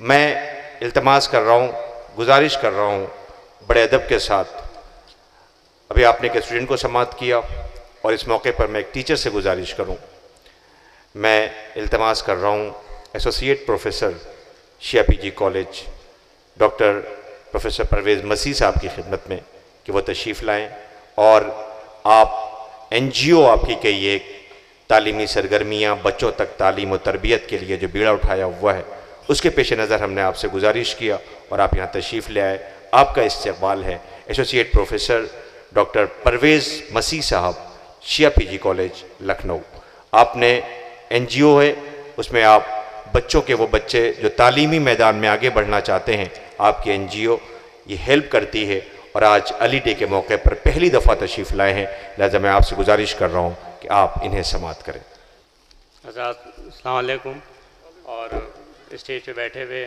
मैं इल्तमास कर रहा हूँ, गुजारिश कर रहा हूँ बड़े अदब के साथ। अभी आपने एक स्टूडेंट को समाअत किया और इस मौके पर मैं एक टीचर से गुजारिश करूँ। मैं इल्तमास कर रहा हूँ associate professor Shia PG college doctor professor Parvez Masih sahab की खिदमत में कि वो तशरीफ़ लाएँ और आप NGO आपकी कई एक तालीमी सरगर्मियाँ, बच्चों तक तालीम और तरबियत के लिए जो बीड़ा उठाया हुआ है, उसके पेश नज़र हमने आपसे गुजारिश किया और आप यहाँ तशरीफ़ ले आए। आपका इस्तकबाल है। Associate professor doctor Parvez Masih साहब, शिया पीजी कॉलेज लखनऊ। आपने NGO है, उसमें आप बच्चों के, वो बच्चे जो तालीमी मैदान में आगे बढ़ना चाहते हैं, आपकी NGO ये हेल्प करती है और आज अली डे के मौके पर पहली दफ़ा तशरीफ़ लाए हैं। लिहाजा मैं आपसे गुजारिश कर रहा हूँ कि आप इन्हें समाअत करें। अस्सलाम वालेकुम। और स्टेज पे बैठे हुए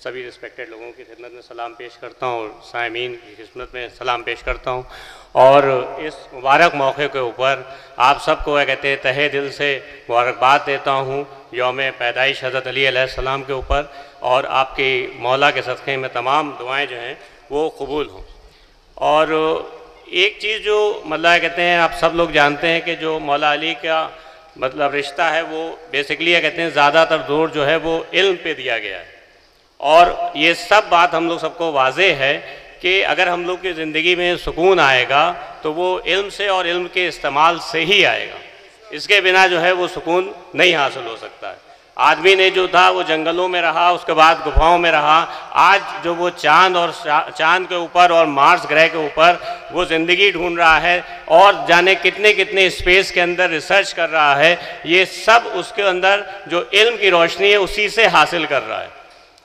सभी रिस्पेक्टेड लोगों की खिदमत में सलाम पेश करता हूँ और सायमीन की खिदमत में सलाम पेश करता हूँ। और इस मुबारक मौके के ऊपर आप सबको कहते हैं तहे दिल से मुबारकबाद देता हूँ यौम पैदाइश हज़रत अली अलैहिस्सलाम के ऊपर, और आपके मौला के सदक़े में तमाम दुआएं जो हैं वो कबूल हों। और एक चीज़ जो मतलब कहते हैं, आप सब लोग जानते हैं कि जो मौला अली का मतलब रिश्ता है वो बेसिकली कहते हैं ज़्यादातर जोर जो है वो इल्म पे दिया गया है। और ये सब बात हम लोग सबको वाज़े है कि अगर हम लोग की ज़िंदगी में सुकून आएगा तो वो इल्म से और इल्म के इस्तेमाल से ही आएगा। इसके बिना जो है वो सुकून नहीं हासिल हो सकता है। आदमी ने जो था वो जंगलों में रहा, उसके बाद गुफाओं में रहा। आज जो वो चांद और चांद के ऊपर और मार्स ग्रह के ऊपर वो ज़िंदगी ढूंढ रहा है और जाने कितने कितने स्पेस के अंदर रिसर्च कर रहा है, ये सब उसके अंदर जो इल्म की रोशनी है उसी से हासिल कर रहा है।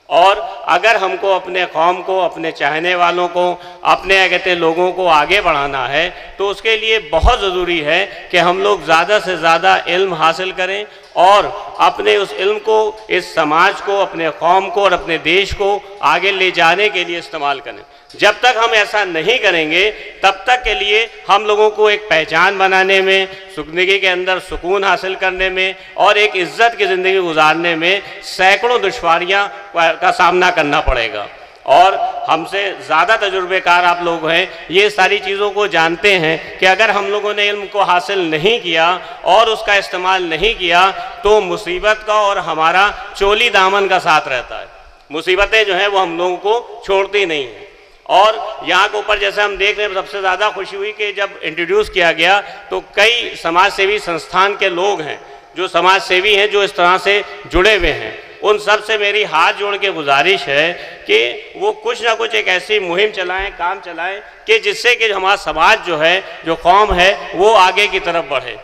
और अगर हमको अपने कौम को, अपने चाहने वालों को, अपने कहते हैं लोगों को आगे बढ़ाना है तो उसके लिए बहुत ज़रूरी है कि हम लोग ज़्यादा से ज़्यादा इल्म हासिल करें और अपने उस इल्म को, इस समाज को, अपने कौम को और अपने देश को आगे ले जाने के लिए इस्तेमाल करें। जब तक हम ऐसा नहीं करेंगे तब तक के लिए हम लोगों को एक पहचान बनाने में, ज़िंदगी के अंदर सुकून हासिल करने में और एक इज़्ज़त की ज़िंदगी गुजारने में सैकड़ों दुश्वारियाँ का सामना करना पड़ेगा। और हमसे ज़्यादा तजुर्बेकार आप लोग हैं, ये सारी चीज़ों को जानते हैं कि अगर हम लोगों ने इल्म को हासिल नहीं किया और उसका इस्तेमाल नहीं किया तो मुसीबत का और हमारा चोली दामन का साथ रहता है। मुसीबतें जो हैं वो हम लोगों को छोड़ती नहीं हैं। और यहाँ के ऊपर जैसे हम देख रहे हैं, सबसे ज़्यादा खुशी हुई कि जब इंट्रोड्यूस किया गया तो कई समाज सेवी संस्थान के लोग हैं, जो समाज सेवी हैं, जो इस तरह से जुड़े हुए हैं। उन सब से मेरी हाथ जोड़ के गुजारिश है कि वो कुछ ना कुछ एक ऐसी मुहिम चलाएं, काम चलाएं कि जिससे कि हमारा समाज जो है, जो कौम है, वो आगे की तरफ बढ़े।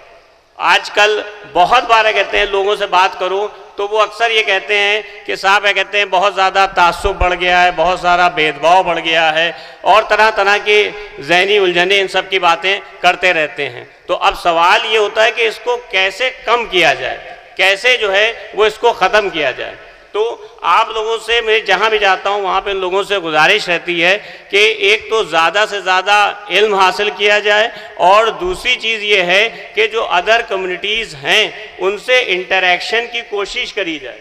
आजकल बहुत बार कहते हैं, लोगों से बात करूं तो वो अक्सर ये कहते हैं कि साहब कहते हैं बहुत ज़्यादा तासुब बढ़ गया है, बहुत सारा भेदभाव बढ़ गया है और तरह तरह की ज़हनी उलझने, इन सब की बातें करते रहते हैं। तो अब सवाल ये होता है कि इसको कैसे कम किया जाए, कैसे जो है वो इसको ख़त्म किया जाए। तो आप लोगों से मैं जहाँ भी जाता हूँ वहाँ पे इन लोगों से गुजारिश रहती है कि एक तो ज़्यादा से ज़्यादा इल्म हासिल किया जाए और दूसरी चीज़ ये है कि जो अदर कम्युनिटीज़ हैं उनसे इंटरेक्शन की कोशिश करी जाए,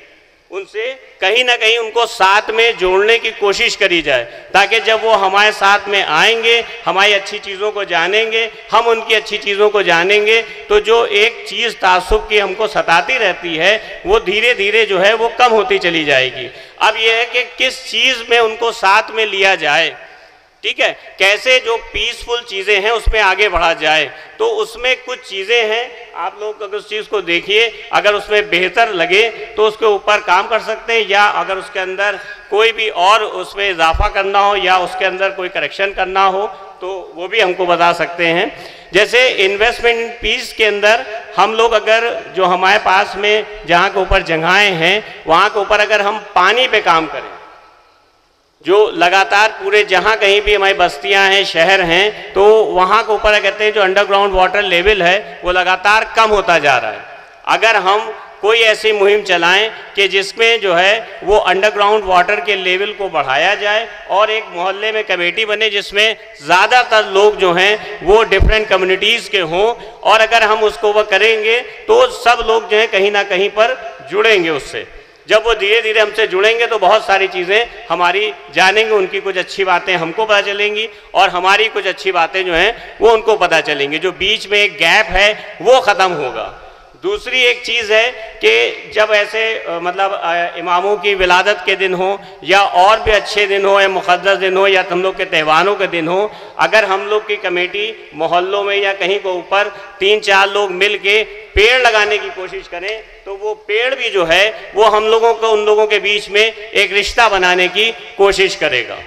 उनसे कहीं ना कहीं उनको साथ में जोड़ने की कोशिश करी जाए, ताकि जब वो हमारे साथ में आएंगे, हमारी अच्छी चीज़ों को जानेंगे, हम उनकी अच्छी चीज़ों को जानेंगे, तो जो एक चीज़ तासुब की हमको सताती रहती है वो धीरे धीरे जो है वो कम होती चली जाएगी। अब ये है कि किस चीज़ में उनको साथ में लिया जाए, ठीक है, कैसे जो पीसफुल चीज़ें हैं उसमें आगे बढ़ा जाए। तो उसमें कुछ चीज़ें हैं, आप लोग अगर उस चीज़ को देखिए, अगर उसमें बेहतर लगे तो उसके ऊपर काम कर सकते हैं, या अगर उसके अंदर कोई भी और उसमें इजाफा करना हो या उसके अंदर कोई करेक्शन करना हो तो वो भी हमको बता सकते हैं। जैसे इन्वेस्टमेंट इन पीस के अंदर हम लोग अगर जो हमारे पास में जहाँ के ऊपर जगहें हैं वहाँ के ऊपर अगर हम पानी पे काम करें, जो लगातार पूरे जहाँ कहीं भी हमारी बस्तियाँ हैं, शहर हैं, तो वहाँ के ऊपर कहते हैं जो अंडरग्राउंड वाटर लेवल है वो लगातार कम होता जा रहा है। अगर हम कोई ऐसी मुहिम चलाएं कि जिसमें जो है वो अंडरग्राउंड वाटर के लेवल को बढ़ाया जाए और एक मोहल्ले में कमेटी बने जिसमें ज़्यादातर लोग जो हैं वो डिफरेंट कम्युनिटीज़ के हों, और अगर हम उसको वह करेंगे तो सब लोग जो है कहीं ना कहीं पर जुड़ेंगे उससे। जब वो धीरे धीरे हमसे जुड़ेंगे तो बहुत सारी चीज़ें हमारी जानेंगे, उनकी कुछ अच्छी बातें हमको पता चलेंगी और हमारी कुछ अच्छी बातें जो हैं वो उनको पता चलेंगी। जो बीच में एक गैप है वो ख़त्म होगा। दूसरी एक चीज़ है कि जब ऐसे मतलब इमामों की विलादत के दिन हो या और भी अच्छे दिन हो या मुक़द्दस दिन हो या हम लोग के त्योहारों के दिन हो, अगर हम लोग की कमेटी मोहल्लों में या कहीं को ऊपर 3-4 लोग मिल के पेड़ लगाने की कोशिश करें तो वो पेड़ भी जो है वो हम लोगों को उन लोगों के बीच में एक रिश्ता बनाने की कोशिश करेगा।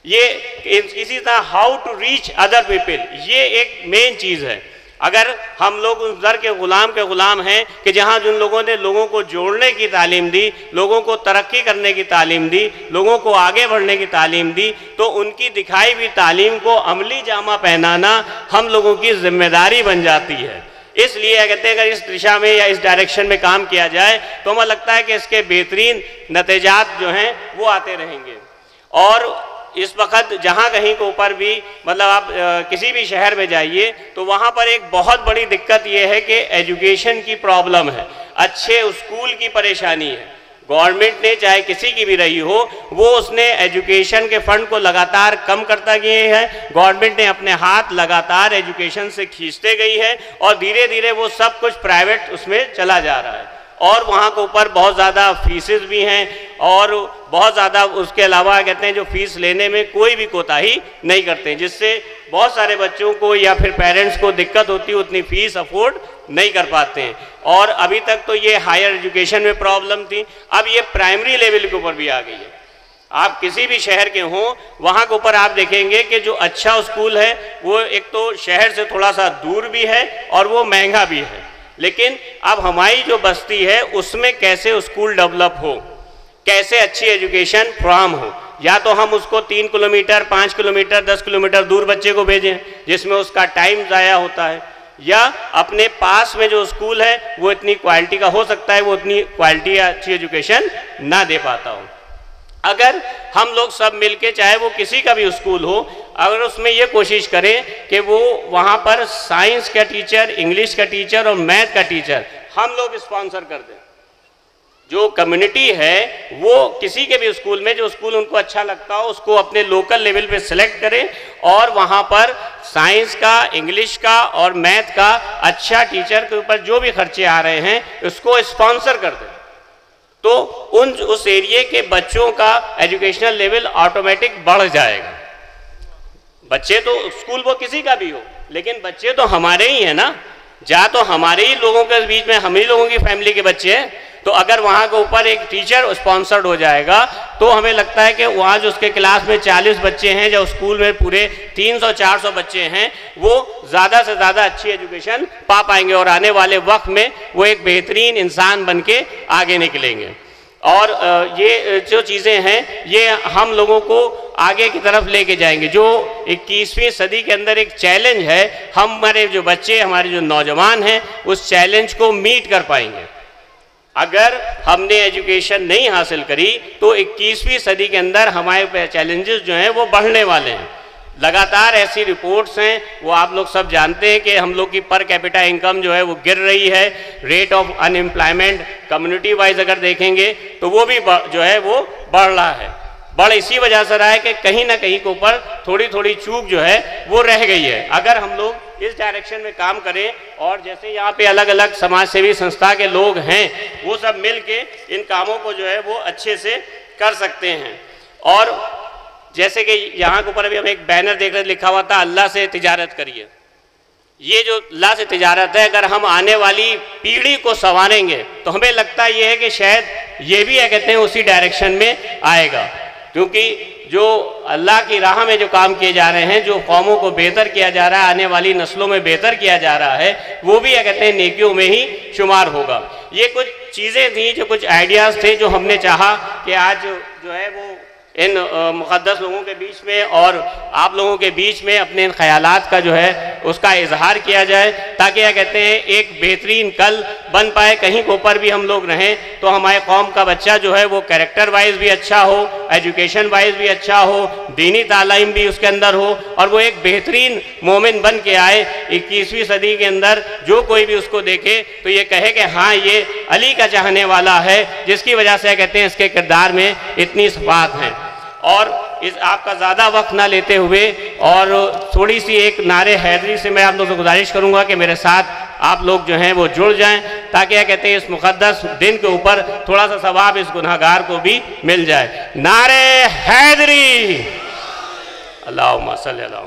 ये इसी तरह how to reach other people, ये एक मेन चीज़ है। अगर हम लोग उस दर के ग़ुलाम हैं कि जहाँ जिन लोगों ने लोगों को जोड़ने की तालीम दी, लोगों को तरक्की करने की तालीम दी, लोगों को आगे बढ़ने की तालीम दी, तो उनकी दिखाई हुई तालीम को अमली जामा पहनाना हम लोगों की जिम्मेदारी बन जाती है। इसलिए कहते हैं अगर इस दिशा में या इस डायरेक्शन में काम किया जाए तो हमें लगता है कि इसके बेहतरीन नतीजात जो हैं वो आते रहेंगे। और इस वक्त जहाँ कहीं के ऊपर भी मतलब आप किसी भी शहर में जाइए तो वहाँ पर एक बहुत बड़ी दिक्कत ये है कि एजुकेशन की प्रॉब्लम है, अच्छे स्कूल की परेशानी है। गवर्नमेंट ने चाहे किसी की भी रही हो वो उसने एजुकेशन के फंड को लगातार कम करता गया है। गवर्नमेंट ने अपने हाथ लगातार एजुकेशन से खींचते गई है और धीरे धीरे वो सब कुछ प्राइवेट उसमें चला जा रहा है और वहाँ के ऊपर बहुत ज़्यादा फीसेस भी हैं और बहुत ज़्यादा उसके अलावा कहते हैं जो फीस लेने में कोई भी कोताही नहीं करते, जिससे बहुत सारे बच्चों को या फिर पेरेंट्स को दिक्कत होती है, उतनी फीस अफोर्ड नहीं कर पाते हैं। और अभी तक तो ये हायर एजुकेशन में प्रॉब्लम थी, अब ये प्राइमरी लेवल के ऊपर भी आ गई है। आप किसी भी शहर के हों वहाँ के ऊपर आप देखेंगे कि जो अच्छा स्कूल है वो एक तो शहर से थोड़ा सा दूर भी है और वो महंगा भी है, लेकिन अब हमारी जो बस्ती है उसमें कैसे स्कूल डेवलप हो, कैसे अच्छी एजुकेशन फ्राहम हो। या तो हम उसको 3 किलोमीटर 5 किलोमीटर 10 किलोमीटर दूर बच्चे को भेजें जिसमें उसका टाइम ज़ाया होता है, या अपने पास में जो स्कूल है वो इतनी क्वालिटी का हो सकता है वो उतनी क्वालिटी या अच्छी एजुकेशन ना दे पाता हो। अगर हम लोग सब मिलके चाहे वो किसी का भी स्कूल हो, अगर उसमें ये कोशिश करें कि वो वहाँ पर साइंस का टीचर, इंग्लिश का टीचर और मैथ का टीचर हम लोग स्पॉन्सर कर दें। जो कम्युनिटी है वो किसी के भी स्कूल में जो स्कूल उनको अच्छा लगता हो उसको अपने लोकल लेवल पे सिलेक्ट करें और वहाँ पर साइंस का, इंग्लिश का और मैथ का अच्छा टीचर के ऊपर जो भी खर्चे आ रहे हैं उसको स्पॉन्सर कर दें, तो उस एरिया के बच्चों का एजुकेशनल लेवल ऑटोमेटिक बढ़ जाएगा। बच्चे तो स्कूल वो किसी का भी हो लेकिन बच्चे तो हमारे ही हैं ना, जा तो हमारे ही लोगों के बीच में हम ही लोगों की फैमिली के बच्चे हैं। तो अगर वहाँ के ऊपर एक टीचर स्पॉन्सर्ड हो जाएगा तो हमें लगता है कि वहाँ जो उसके क्लास में 40 बच्चे हैं, जो स्कूल में पूरे 300-400 बच्चे हैं, वो ज़्यादा से ज़्यादा अच्छी एजुकेशन पा पाएंगे और आने वाले वक्त में वो एक बेहतरीन इंसान बन के आगे निकलेंगे। और ये जो चीज़ें हैं ये हम लोगों को आगे की तरफ लेके जाएंगे। जो 21वीं सदी के अंदर एक चैलेंज है, हमारे जो बच्चे, हमारे जो नौजवान हैं उस चैलेंज को मीट कर पाएंगे। अगर हमने एजुकेशन नहीं हासिल करी तो 21वीं सदी के अंदर हमारे चैलेंजेस जो हैं वो बढ़ने वाले हैं। लगातार ऐसी रिपोर्ट्स हैं, वो आप लोग सब जानते हैं कि हम लोग की पर कैपिटा इनकम जो है वो गिर रही है। Rate of unemployment community wise अगर देखेंगे तो वो भी जो है वो बढ़ रहा है। बढ़ इसी वजह से रहा है कि कहीं ना कहीं के ऊपर थोड़ी थोड़ी चूक जो है वो रह गई है। अगर हम लोग इस डायरेक्शन में काम करें और जैसे यहाँ पे अलग अलग समाज सेवी संस्था के लोग हैं वो सब मिल के इन कामों को जो है वो अच्छे से कर सकते हैं। और जैसे कि यहाँ के ऊपर अभी हम एक बैनर देख रहे, लिखा हुआ था अल्लाह से तिजारत करिए। ये जो अल्लाह से तिजारत है, अगर हम आने वाली पीढ़ी को संवारेंगे तो हमें लगता ये है कि शायद ये भी कहते हैं उसी डायरेक्शन में आएगा, क्योंकि जो अल्लाह की राह में जो काम किए जा रहे हैं, जो कौमों को बेहतर किया जा रहा है, आने वाली नस्लों में बेहतर किया जा रहा है, वो भी कहते हैं नेकियों में ही शुमार होगा। ये कुछ चीज़ें थी, जो कुछ आइडियाज़ थे जो हमने चाहा कि आज जो है वो इन मुक़द्दस लोगों के बीच में और आप लोगों के बीच में अपने इन ख्यालात का जो है उसका इजहार किया जाए, ताकि क्या कहते हैं एक बेहतरीन कल बन पाए। कहीं के ऊपर भी हम लोग रहें तो हमारे कौम का बच्चा जो है वो कैरेक्टर वाइज भी अच्छा हो, एजुकेशन वाइज भी अच्छा हो, दीनी तालीम भी उसके अंदर हो, और वो एक बेहतरीन मोमिन बन के आए 21वीं सदी के अंदर। जो कोई भी उसको देखे तो ये कहे कि हाँ ये अली का चाहने वाला है, जिसकी वजह से कहते हैं इसके किरदार में इतनी सफ़ात हैं। और इस आपका ज़्यादा वक्त ना लेते हुए और थोड़ी सी एक नारे हैदरी से मैं आप लोगों से गुजारिश करूँगा कि मेरे साथ आप लोग जो हैं वो जुड़ जाएं, ताकि क्या कहते हैं इस मुक़द्दस दिन के ऊपर थोड़ा सा सवाब इस गुनहगार को भी मिल जाए। नारे हैदरी, अल्लाहुम्मा सल्ली अला